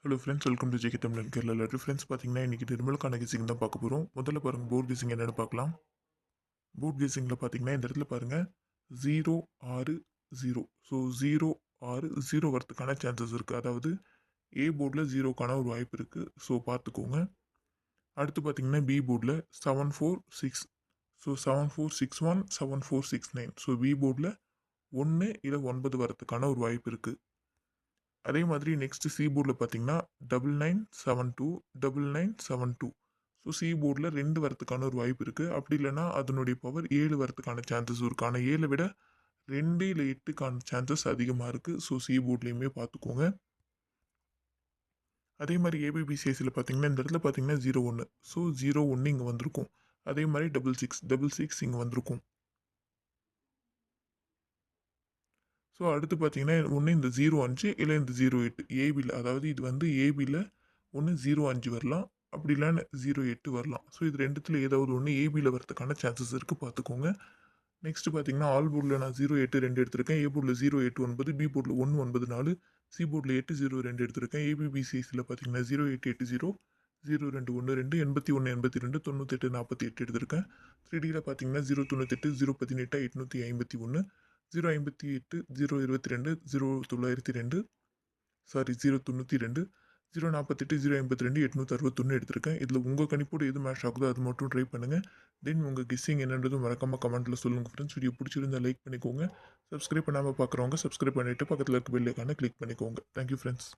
Hello friends, welcome to JK தமிழன் Kerala lottery. Friends பார்த்தீங்கன்னா, இன்றைக்கி நிர்மலுக்கான கெஸிங் தான் பார்க்க போகிறோம். முதல்ல பாருங்கள் போர்ட் கெஸிங் என்னென்னு பார்க்கலாம். போர்ட் கெஸிங்கில் பார்த்தீங்கன்னா இந்த இடத்துல பாருங்கள் 0 6 0. ஸோ 0 6 0 வரதுக்கான சான்சஸ் இருக்குது. அதாவது ஏ போர்டில் 0க்கான ஒரு வாய்ப்பு இருக்குது. ஸோ பார்த்துக்கோங்க. அடுத்து பார்த்தீங்கன்னா பி போர்டில் 7 4 6. ஸோ 7 4 6 1 7 4 6 9. ஸோ பி போர்டில் 1 இல்லை 9 வரதுக்கான ஒரு வாய்ப்பு இருக்குது. அதே மாதிரி நெக்ஸ்ட் சி போர்டில் பார்த்தீங்கன்னா 9972 9972. ஸோ சி போர்டில் 2 வரத்துக்கான ஒரு வாய்ப்பு இருக்குது. அப்படி இல்லைன்னா அதனுடைய பவர் 7 வரத்துக்கான சான்சஸ் இருக்குது. ஆனால் 7 விட 2 இல்லை 8க்கான சான்சஸ் அதிகமாக இருக்குது. ஸோ சி போர்ட்லேயுமே பார்த்துக்கோங்க. அதே மாதிரி ஏபிபிசிஎஸ்சியில் பார்த்தீங்கன்னா இந்த இடத்துல பார்த்தீங்கன்னா 01. ஸோ 01 இங்கே வந்திருக்கும். அதே மாதிரி 66 இங்கே வந்திருக்கும். ஸோ அடுத்து பார்த்தீங்கன்னா ஒன்று இந்த 05 இல்லை இந்த 08 ஏபியில், அதாவது இது வந்து ஏபியில் ஒன்று 05 வரலாம், அப்படி இல்லைன்னா 08 வரலாம். ஸோ இது ரெண்டுத்தில் ஏதாவது ஒன்று ஏபியில் வரதுக்கான சான்சஸ் இருக்குது, பார்த்துக்கோங்க. நெக்ஸ்ட் பார்த்தீங்கன்னா ஆல் போர்டில் நான் 08 2 எடுத்திருக்கேன். ஏ போர்டில் 089, பி போர்டில் 194, சி போர்டில் 802 எடுத்திருக்கேன். ஏபிபிசிஎஸ்சியில் பார்த்தீங்கன்னா 0880 0212 81 82 98 48 எடுத்திருக்கேன். 3டியில் பார்த்தீங்கன்னா 098 018 851 058 022 0902 சாரி 092 048 052 861 எடுத்திருக்கேன். இதில் உங்கள் கணிப்போடு எது மேட்ச் ஆகுதோ அது மட்டும் ட்ரை பண்ணுங்கள். தென் உங்கள் கெஸ்ஸிங் என்னன்றதும் மறக்காமல் கமெண்ட்டில் சொல்லுங்கள் ஃப்ரெண்ட்ஸ். வீடியோ பிடிச்சிருந்தா லைக் பண்ணிக்கோங்க. சப்ஸ்கிரைப் பண்ணாமல் பார்க்குறவங்க சப்ஸ்கிரைப் பண்ணிவிட்டு பக்கத்தில் இருக்க பெல் ஐக்கானை கிளிக் பண்ணிக்கோங்க. Thank you friends.